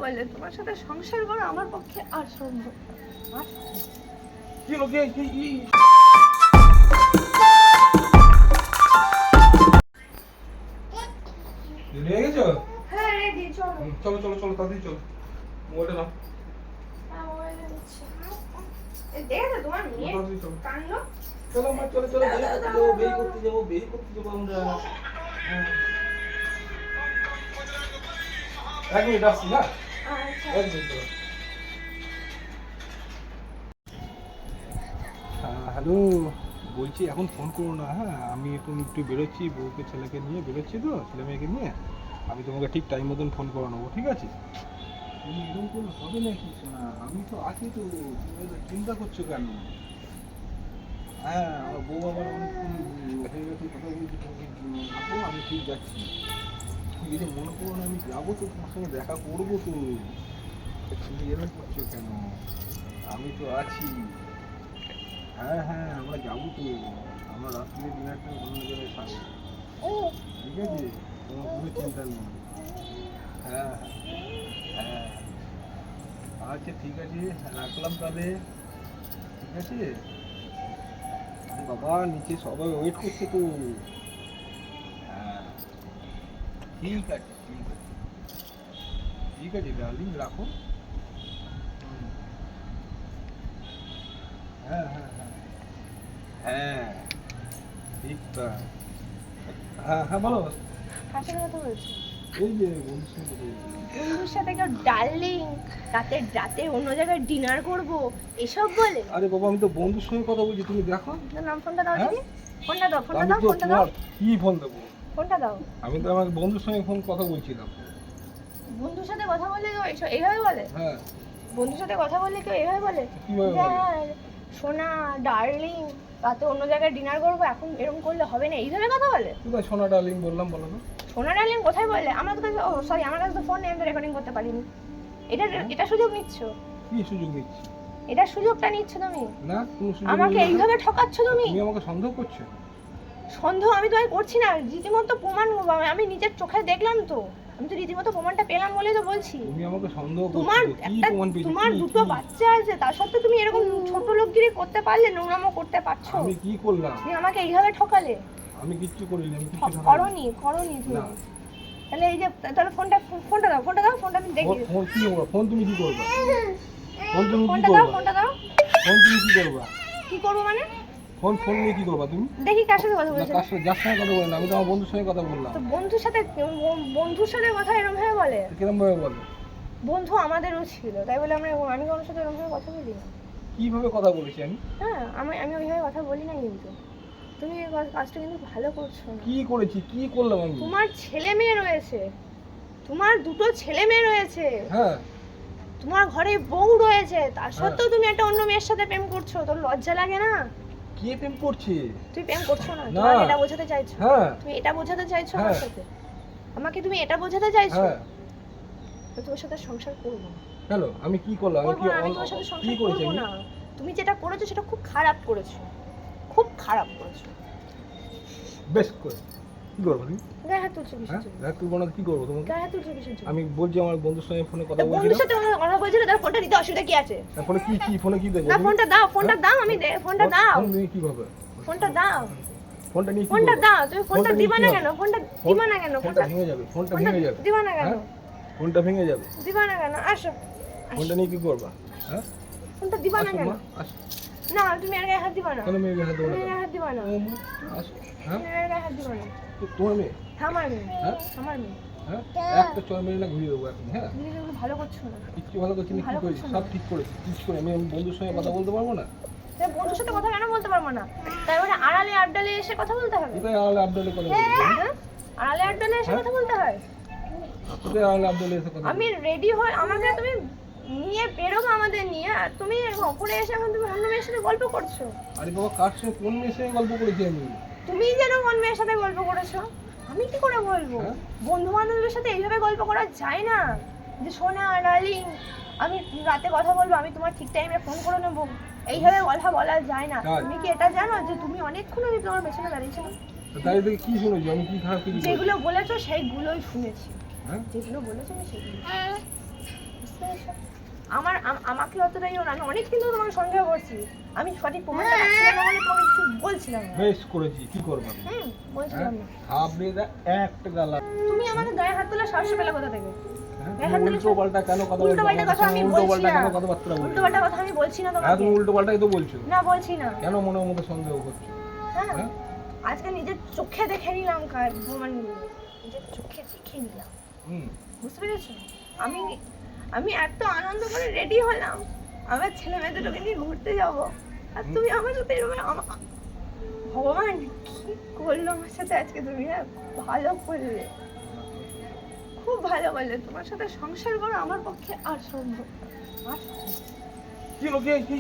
বলে তোমার সাথে সংসার করা আমার পক্ষে আর সম্ভব না। কি লোকে কি রেডি হয়ে গেছো? হ্যাঁ রেডি, চলো চলো চলো চলো তাড়াতাড়ি চলো। মোবাইলটা নাও। দেখো তোমার মেয়ে তাড়াতাড়ি চলো। কাণ্ড। চলো মা চলো চলো বেরি করতে যাবো আমরা। এক মিনিট আসছি না। আচ্ছা এক মিনিট। হ্যালো, বলছি এখন ফোন করো না। হ্যাঁ, আমি এখন একটু বেরোচ্ছি, বউকে ছেলেকে নিয়ে বেরোচ্ছি, তো ছেলে মেয়েকে নিয়ে। আমি তোমাকে ঠিক টাইম মতন ফোন করে নেবো, ঠিক আছে? তুমি এরকম করলে হবে নাকি শোনা? আমি তো আছি তো, তুমি এত চিন্তা করছো কেন? হ্যাঁ, আমার বউ আমার অনেকক্ষণ হয়ে গেছে কথা বলছি, আপু আমি ঠিক যাচ্ছি। তুমি যদি মনে করো না আমি যাবো তো, তোমার সঙ্গে দেখা করবো তো। তুমি এরকম করছো কেন? আমি তো আছি। হ্যাঁ হ্যাঁ, আমরা যাবো তো। আমরা রাত্রে ডিনারটা অন্য জায়গায় খাবো, ঠিক আছে? তোমার কোনো চিন্তা নেই। হ্যাঁ হ্যাঁ, আচ্ছা ঠিক আছে, রাখলাম তাহলে, ঠিক আছে? বাবা নিচে সবাই ওয়েট করছে তো। হ্যাঁ ঠিক আছে ঠিক আছে ঠিক আছে ডার্লিং, রাখো। হ্যাঁ হ্যাঁ হ্যাঁ হ্যাঁ, ঠিক তা। হ্যাঁ হ্যাঁ বলো। কার সাথে কথা বলছো? এই যে বন্ধুর সঙ্গে কথা বলছি। বন্ধুর সাথে কেউ ডার্লিং, রাতে অন্য জায়গায় ডিনার করব এসব বলে? আরে বাবা, আমি তো বন্ধুর সঙ্গে কথা বলছি, তুমি দেখো। নাম ফোনটা দাও হ্যাঁ? দেখি। ফোনটা দাও, ফোনটা আমি দাও, তো ফোনটা দাও, তোমার কি ফোন দেবো? ফোনটা দাও। আমি তো আমার বন্ধুর সঙ্গে কথা বলছিলাম। বন্ধুর সাথে কথা বললে কেউ এইভাবে বলে? হ্যাঁ, বন্ধুর সাথে কথা বললে কেউ এইভাবে বলে? কিভাবে বলে? হ্যাঁ সোনা ডার্লিং, রাতে অন্য জায়গায় ডিনার করবো, এখন এরকম করলে হবে না, এইভাবে কথা বলে? কোথায় সোনা ডার্লিং বললাম বলো তো? সোনা ডার্লিং কোথায় বলে? আমার কাছে, ও সরি, আমার কাছে তো ফোন নেই, আমি রেকর্ডিং করতে পারিনি। এটা সুযোগ নিচ্ছ? কি সুযোগ নিচ্ছি? এটা সুযোগটা নিচ্ছ তুমি? না, কোনো সুযোগ আমাকে নিই না। এইভাবে ঠকাচ্ছ তুমি। তুমি আমাকে সন্দেহ করছো? সন্দেহ আমি তোমায় করছি না, রীতিমতো প্রমাণ আমি নিজের চোখে দেখলাম তো, আমি তো রীতিমতো প্রমাণটা পেলাম বলেই তো বলছি। তুমি আমাকে সন্দেহ করছো? তোমার কি একটা, প্রমাণ পেয়েছো? তোমার কি- দুটো কি? বাচ্চা আছে, তার সত্ত্বেও তুমি এরকম ছোট লোকগিরি করতে পারলে, নোংরামো করতে পারছো? আমি কি করলাম? তুমি আমাকে এইভাবে ঠকালে। আমি কিচ্ছু করিনি, আমি কিচ্ছু ঠকাইনি। করনি তুমি। না। তাহলে এই যে, তাহলে ফোনটা দাও, ফোনটা আমি দেখি। ফোন কি করবা? ফোন তুমি কি করবা? ফোন তুমি কি ফোনটা দাও, করবা? ফোনটা দাও। ফোন তুমি কি করবা? কি করবো মানে? ফোন নিয়ে কি করবা তুমি? দেখি কার সাথে কথা না, বলছো। কার সাথে? যার সঙ্গে কথা বললাম, আমি তো আমার বন্ধুর সঙ্গে কথা বললাম। তো বন্ধুর সাথে কথা এরকম ভাবে বলে? কিরম ভাবে বলো? বন্ধু আমাদেরও ছিল, তাই বলে আমি কারোর সাথে এরকম ভাবে কথা বলি না। কিভাবে কথা বলেছি আমি? হ্যাঁ, আমি ওইভাবে কথা বলি না, কিন্তু তুমি এই কাজটা কিন্তু ভালো করছো না। কি করেছি? কি করলাম আমি? তোমার ছেলে মেয়ে রয়েছে, তোমার দুটো ছেলে মেয়ে রয়েছে, হ্যাঁ, তোমার ঘরে বউ রয়েছে, তার সত্ত্বেও তুমি একটা অন্য মেয়ের সাথে প্রেম করছো, তোর লজ্জা লাগে না? কে প্রেম করছে? তুই প্রেম করছো না, না। তোমাকে এটা বোঝাতে চাইছো? হ্যাঁ তুমি এটা বোঝাতে চাইছো আমার হ্যাঁ। সাথে? আমাকে তুমি এটা বোঝাতে চাইছো? হ্যাঁ, তো তোর সাথে সংসার করবো না। কেন? আমি কি করলাম? আমি করবো কি না, আমি তোমার সাথে কি সংসার করেছি করবো আমি? না। তুমি যেটা করেছো সেটা খুব খারাপ করেছো, খুব খারাপ করেছো। বেশ করে কি করবো তুমি? গায়ে হাত তুলছো হ্যাঁ, কিসের জন্য? দেখ তুই কি করবো তোমাকে? গায়ে হাত তুলছো কিসের জন্য? আমি বলছি আমার বন্ধুর সঙ্গে ফোনে কথা তা বন্ধুর বলছিলাম। সাথে আমার কথা বলছিলে, তার ফোনটা দিতে অসুবিধা কি আছে? ফোনে ফোনে কি দেখবো? না, তুমি? ফোনটা দাও, ফোনটা হ্যাঁ? দাও, ফোনটা দাও, ফোন নিয়ে কি করবে? ফোনটা দাও, ফোনটা নিয়ে কি ফোনটা করবে? দাও। তুমি ফোনটা ফোনটা নিয়ে দিবা কি না হবে? কেন? ফোনটা দিবা না কেন? ফোনটা ভেঙে যাবে, ফোনটা ভেঙে যাবে। দিবা না কেন? হ্যাঁ? ফোনটা ভেঙে যাবে। দিবা না কেন? আসো। ফোনটা নিয়ে কি করবা? হ্যাঁ, ফোনটা দিবা না আসো কেন? মা, আসো। না, তুমি আর গায়ে হাত দিবা না। কেন মেয়ে হাত দেবো তুমি না? আর গায়ে হাত দিবা না। ও মা, আসো। হ্যাঁ, তুমি আর গায়ে হাত দিবা না। তোমার মেয়ে? আমার মেয়ে, হ্যাঁ? আমার মেয়ে। হ্যাঁ, একটা চল মেরে না ঘুরিয়ে দেবো এখন। হ্যাঁ, তুমি এগুলো ভালো করছো না। কিচ্ছু ভালো করছি না, কি ভালো করেছি? করছো না। সব ঠিক করেছি, কিছু করে আমি বন্ধুর সঙ্গে কথা বলতে পারবো না? তাই বন্ধুর সাথে কথা কেন বলতে পারবো না? তাই বলে আড়ালে আবডালে এসে কথা বলতে হবে? কোথায় আড়ালে আবদালে কথা বলবো? হ্যাঁ? আড়ালে আবডালে এসে কথা বলতে হয়? কোথায় আড়ালে আবদালে এসে কথা আমি বলবো? রেডি হয়ে, আমাকে তুমি নিয়ে বেরোবো আমাদের নিয়ে, আর তুমি ওপরে এসে এখন তুমি অন্য মেয়ের সাথে গল্প করছো। আরে বাবা, কার সঙ্গে কোন মেয়ের সঙ্গে গল্প করেছি আমি? তুমি যেন কোন মেয়ের সাথে গল্প করেছো, আমি কি করে বলবো? হ্যাঁ? বন্ধু বান্ধবদের সাথে এইভাবে গল্প করা যায় না, যে সোনা ডার্লিং আমি রাতে কথা বলবো, আমি তোমার ঠিক টাইমে ফোন করে নেবো, এইভাবে কথা বলা যায় না। তাই? তুমি কি এটা জানো যে তুমি অনেকক্ষণ আমি তোমার পেছনে দাঁড়িয়েছিলাম? তাই থেকে কি শুনেছি? আমি কি খারাপ কিছু বলেছি? যেগুলো বলেছো সেইগুলোই শুনেছি, হ্যাঁ, যেগুলো বলেছো আমি সেগুলো। আমাকে অতটাই না, আমি অনেক কিন্তু তোমাকে সন্দেহ করছি, আমি সঠিক প্রমাণটা পাচ্ছিলাম না বলে তোমাকে কিছু বলছিলাম না। বেশ করেছি, কি করবো আমি? বলছিলাম না। আপনি একটা গালা তুমি আমাকে গায়ে হাত তোলা সাহস পেলে কোথা থেকে? গায়ে হাত উল্টো পাল্টা কেন কথা উল্টো পাল্টা কথা আমি উল্টো বলছি পাল্টা না, কেন কথাবার্তা বলছো? উল্টো পাল্টা কথা আমি বলছি না হ্যাঁ, তোমাকে। তুমি উল্টো পাল্টাই তো বলছো। না বলছি না। কেন মনের মধ্যে সন্দেহ করছো? হ্যাঁ হ্যাঁ? আজকে নিজের চোখে দেখে নিলাম, প্রমাণ নিজের চোখে দেখে নিলাম, হুম। বুঝতে পেরেছো? আমি আমি এত আনন্দ করে রেডি হলাম, আমার ছেলে মেয়ে দুটোকে নিয়ে ঘুরতে যাব, আর তুমি আমার সাথে এরকম ভগবান কি করলো আমার সাথে আজকে তুমি? হ্যাঁ ভালো করলে, খুব ভালো করলে, তোমার সাথে সংসার করা আমার পক্ষে আর সম্ভব না। কি লোকে কি